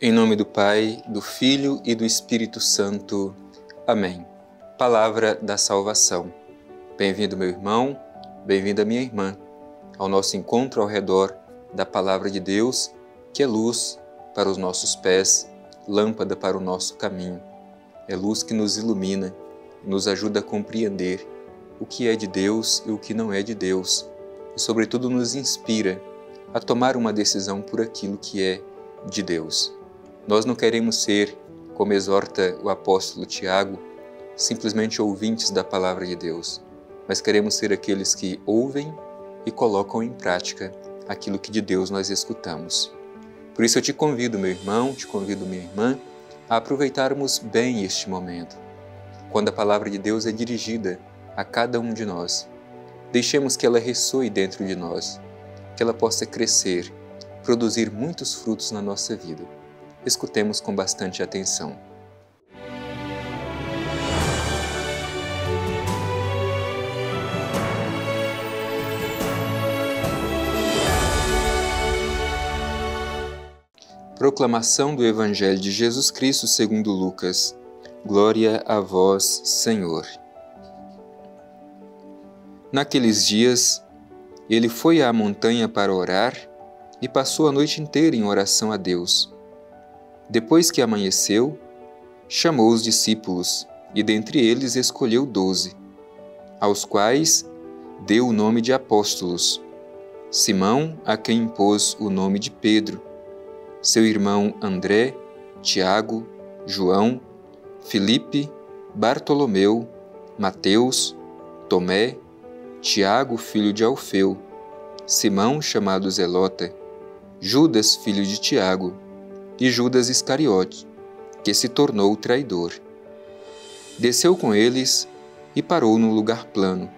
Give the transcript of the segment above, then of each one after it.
Em nome do Pai, do Filho e do Espírito Santo. Amém. Palavra da salvação. Bem-vindo, meu irmão, bem-vinda, minha irmã, ao nosso encontro ao redor da Palavra de Deus, que é luz para os nossos pés, lâmpada para o nosso caminho. É luz que nos ilumina, nos ajuda a compreender o que é de Deus e o que não é de Deus, e, sobretudo, nos inspira a tomar uma decisão por aquilo que é de Deus. Nós não queremos ser, como exorta o apóstolo Tiago, simplesmente ouvintes da palavra de Deus, mas queremos ser aqueles que ouvem e colocam em prática aquilo que de Deus nós escutamos. Por isso eu te convido, meu irmão, te convido, minha irmã, a aproveitarmos bem este momento, quando a palavra de Deus é dirigida a cada um de nós. Deixemos que ela ressoe dentro de nós, que ela possa crescer, produzir muitos frutos na nossa vida. Escutemos com bastante atenção. Proclamação do Evangelho de Jesus Cristo segundo Lucas. Glória a vós, Senhor. Naqueles dias, ele foi à montanha para orar e passou a noite inteira em oração a Deus. Depois que amanheceu, chamou os discípulos e dentre eles escolheu 12, aos quais deu o nome de apóstolos: Simão, a quem impôs o nome de Pedro, seu irmão André, Tiago, João, Filipe, Bartolomeu, Mateus, Tomé, Tiago, filho de Alfeu, Simão, chamado Zelota, Judas, filho de Tiago, e Judas Iscariote, que se tornou o traidor. Desceu com eles e parou num lugar plano,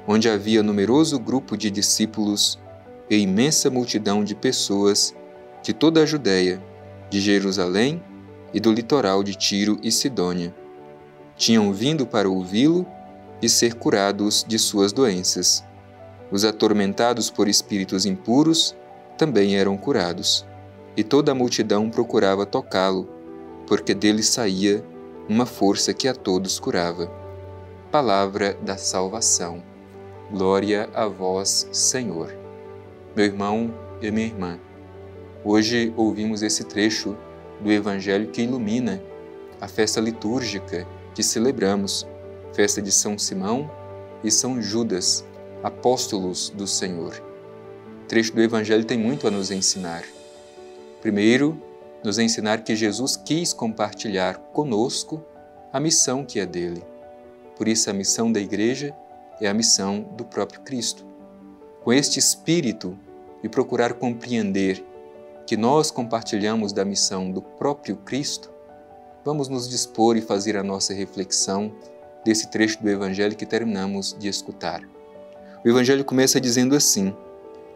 onde havia numeroso grupo de discípulos e imensa multidão de pessoas de toda a Judéia, de Jerusalém e do litoral de Tiro e Sidônia. Tinham vindo para ouvi-lo e ser curados de suas doenças. Os atormentados por espíritos impuros também eram curados, e toda a multidão procurava tocá-lo, porque dele saía uma força que a todos curava. Palavra da salvação. Glória a vós, Senhor. Meu irmão e minha irmã, hoje ouvimos esse trecho do Evangelho que ilumina a festa litúrgica que celebramos, festa de São Simão e São Judas, apóstolos do Senhor. O trecho do Evangelho tem muito a nos ensinar. Primeiro, nos ensinar que Jesus quis compartilhar conosco a missão que é dele. Por isso, a missão da Igreja é a missão do próprio Cristo. Com este espírito de procurar compreender que nós compartilhamos da missão do próprio Cristo, vamos nos dispor e fazer a nossa reflexão desse trecho do Evangelho que terminamos de escutar. O Evangelho começa dizendo assim: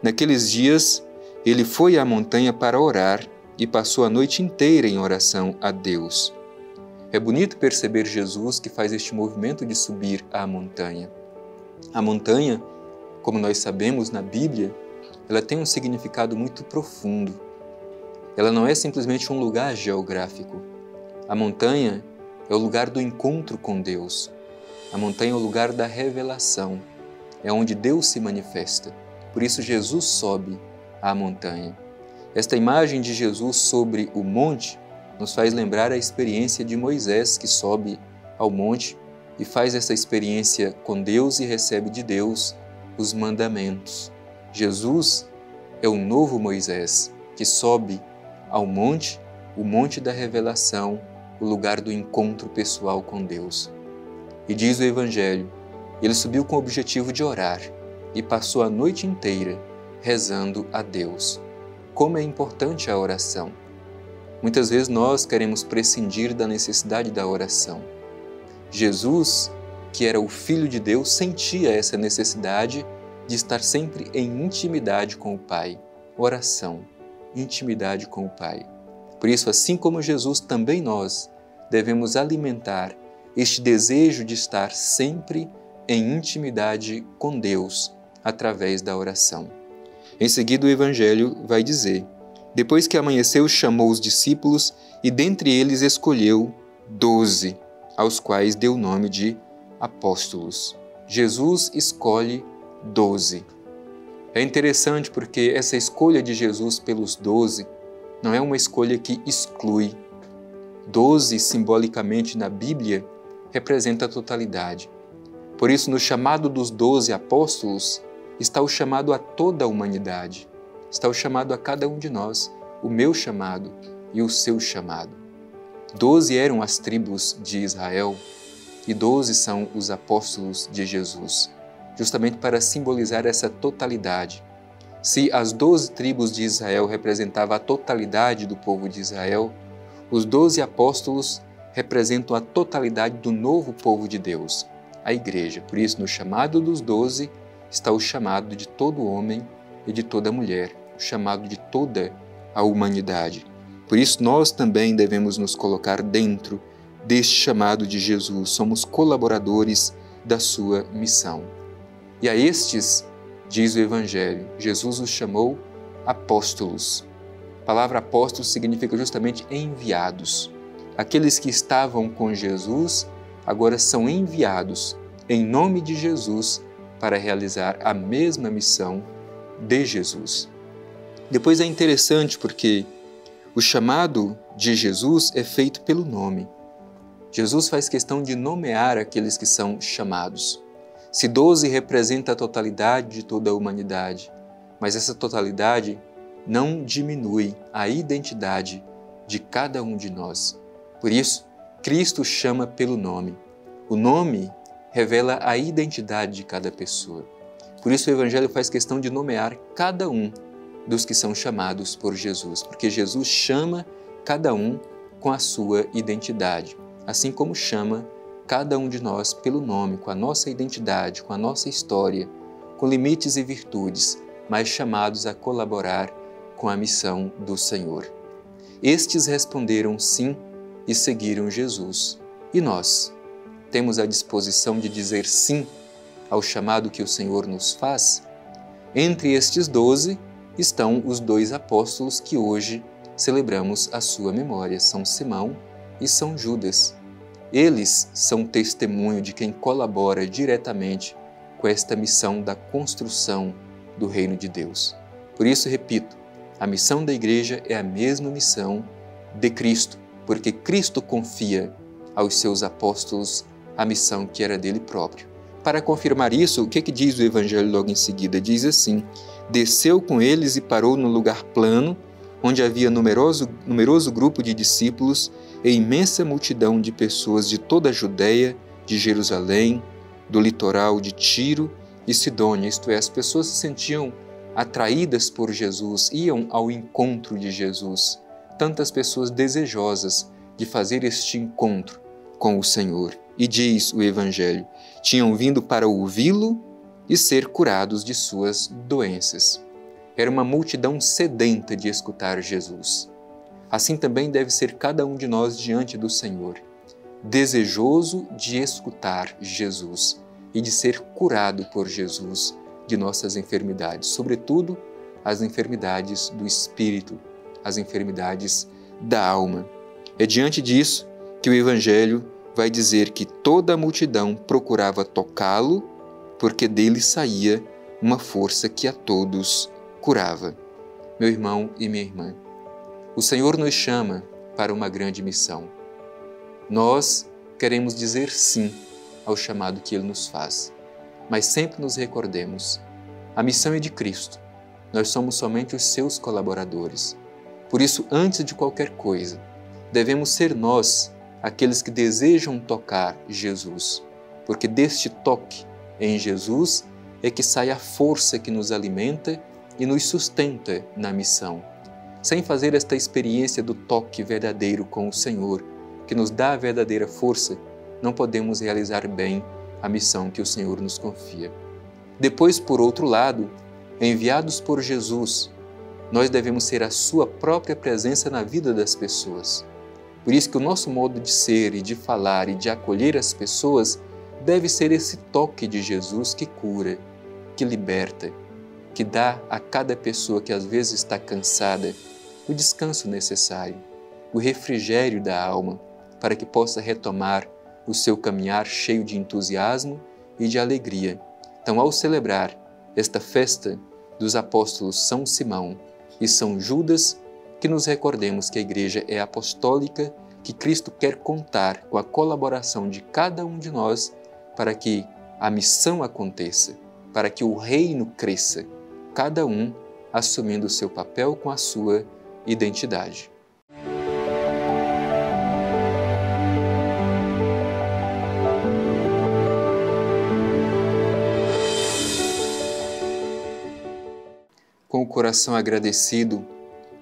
naqueles dias, ele foi à montanha para orar e passou a noite inteira em oração a Deus. É bonito perceber Jesus que faz este movimento de subir à montanha. A montanha, como nós sabemos na Bíblia, ela tem um significado muito profundo. Ela não é simplesmente um lugar geográfico. A montanha é o lugar do encontro com Deus. A montanha é o lugar da revelação. É onde Deus se manifesta. Por isso Jesus sobe à montanha. Esta imagem de Jesus sobre o monte nos faz lembrar a experiência de Moisés, que sobe ao monte e faz essa experiência com Deus e recebe de Deus os mandamentos. Jesus é o novo Moisés, que sobe ao monte, o monte da revelação, o lugar do encontro pessoal com Deus. E diz o Evangelho, ele subiu com o objetivo de orar e passou a noite inteira rezando a Deus. Como é importante a oração! Muitas vezes nós queremos prescindir da necessidade da oração. Jesus, que era o Filho de Deus, sentia essa necessidade de estar sempre em intimidade com o Pai. Oração, intimidade com o Pai. Por isso, assim como Jesus, também nós devemos alimentar este desejo de estar sempre em intimidade com Deus através da oração. Em seguida, o Evangelho vai dizer: Depois que amanheceu, chamou os discípulos e dentre eles escolheu 12, aos quais deu o nome de apóstolos. Jesus escolhe 12. É interessante porque essa escolha de Jesus pelos 12 não é uma escolha que exclui. 12, simbolicamente na Bíblia, representa a totalidade. Por isso, no chamado dos 12 apóstolos, está o chamado a toda a humanidade. Está o chamado a cada um de nós, o meu chamado e o seu chamado. 12 eram as tribos de Israel e 12 são os apóstolos de Jesus, justamente para simbolizar essa totalidade. Se as 12 tribos de Israel representavam a totalidade do povo de Israel, os 12 apóstolos representam a totalidade do novo povo de Deus, a Igreja. Por isso, no chamado dos 12 está o chamado de todo homem e de toda mulher, o chamado de toda a humanidade. Por isso, nós também devemos nos colocar dentro deste chamado de Jesus. Somos colaboradores da sua missão. E a estes, diz o Evangelho, Jesus os chamou apóstolos. A palavra apóstolo significa justamente enviados. Aqueles que estavam com Jesus agora são enviados em nome de Jesus para realizar a mesma missão de Jesus. Depois é interessante porque o chamado de Jesus é feito pelo nome. Jesus faz questão de nomear aqueles que são chamados. Se 12 representa a totalidade de toda a humanidade, mas essa totalidade não diminui a identidade de cada um de nós. Por isso, Cristo chama pelo nome. O nome revela a identidade de cada pessoa. Por isso o Evangelho faz questão de nomear cada um dos que são chamados por Jesus, porque Jesus chama cada um com a sua identidade, assim como chama cada um de nós pelo nome, com a nossa identidade, com a nossa história, com limites e virtudes, mas chamados a colaborar com a missão do Senhor. Estes responderam sim e seguiram Jesus. E nós? Temos a disposição de dizer sim ao chamado que o Senhor nos faz? Entre estes 12 estão os 2 apóstolos que hoje celebramos a sua memória, São Simão e São Judas. Eles são testemunho de quem colabora diretamente com esta missão da construção do reino de Deus. Por isso, repito, a missão da Igreja é a mesma missão de Cristo, porque Cristo confia aos seus apóstolos a missão que era dele próprio. Para confirmar isso, o que diz o Evangelho logo em seguida? Diz assim: desceu com eles e parou no lugar plano, onde havia numeroso grupo de discípulos e imensa multidão de pessoas de toda a Judéia, de Jerusalém, do litoral de Tiro e Sidônia, isto é, as pessoas se sentiam atraídas por Jesus, iam ao encontro de Jesus. Tantas pessoas desejosas de fazer este encontro com o Senhor. E diz o Evangelho, tinham vindo para ouvi-lo e ser curados de suas doenças. Era uma multidão sedenta de escutar Jesus. Assim também deve ser cada um de nós diante do Senhor, desejoso de escutar Jesus e de ser curado por Jesus de nossas enfermidades, sobretudo as enfermidades do espírito, as enfermidades da alma. É diante disso que o Evangelho vai dizer que toda a multidão procurava tocá-lo, porque dele saía uma força que a todos curava. Meu irmão e minha irmã, o Senhor nos chama para uma grande missão. Nós queremos dizer sim ao chamado que Ele nos faz, mas sempre nos recordemos, a missão é de Cristo, nós somos somente os seus colaboradores. Por isso, antes de qualquer coisa, devemos ser nós aqueles que desejam tocar Jesus, porque deste toque em Jesus é que sai a força que nos alimenta e nos sustenta na missão. Sem fazer esta experiência do toque verdadeiro com o Senhor, que nos dá a verdadeira força, não podemos realizar bem a missão que o Senhor nos confia. Depois, por outro lado, enviados por Jesus, nós devemos ser a sua própria presença na vida das pessoas. Por isso que o nosso modo de ser e de falar e de acolher as pessoas deve ser esse toque de Jesus que cura, que liberta, que dá a cada pessoa que às vezes está cansada o descanso necessário, o refrigério da alma, para que possa retomar o seu caminhar cheio de entusiasmo e de alegria. Então, ao celebrar esta festa dos apóstolos São Simão e São Judas, que nos recordemos que a Igreja é apostólica, que Cristo quer contar com a colaboração de cada um de nós para que a missão aconteça, para que o reino cresça, cada um assumindo o seu papel com a sua identidade. Com o coração agradecido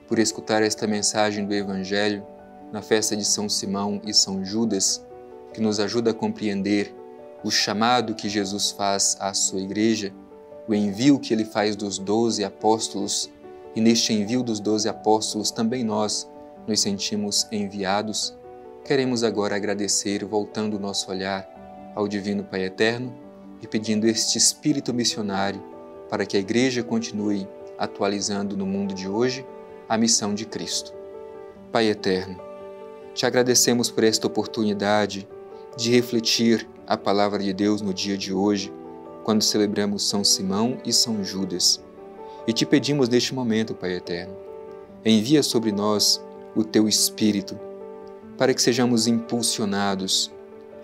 por escutar esta mensagem do Evangelho na festa de São Simão e São Judas, que nos ajuda a compreender o chamado que Jesus faz à sua Igreja, o envio que ele faz dos 12 apóstolos, e neste envio dos 12 apóstolos também nós nos sentimos enviados. Queremos agora agradecer, voltando o nosso olhar ao Divino Pai Eterno e pedindo este espírito missionário para que a Igreja continue atualizando no mundo de hoje a missão de Cristo. Pai Eterno, te agradecemos por esta oportunidade de refletir a Palavra de Deus no dia de hoje, quando celebramos São Simão e São Judas. E te pedimos neste momento, Pai Eterno, envia sobre nós o Teu Espírito, para que sejamos impulsionados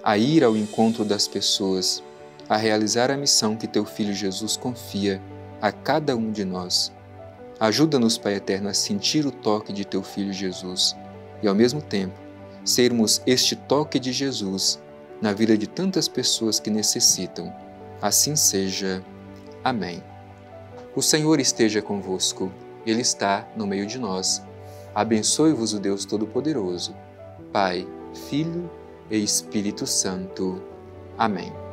a ir ao encontro das pessoas, a realizar a missão que Teu Filho Jesus confia a cada um de nós. Ajuda-nos, Pai Eterno, a sentir o toque de Teu Filho Jesus e, ao mesmo tempo, sermos este toque de Jesus na vida de tantas pessoas que necessitam. Assim seja. Amém. O Senhor esteja convosco. Ele está no meio de nós. Abençoe-vos o Deus Todo-Poderoso, Pai, Filho e Espírito Santo. Amém.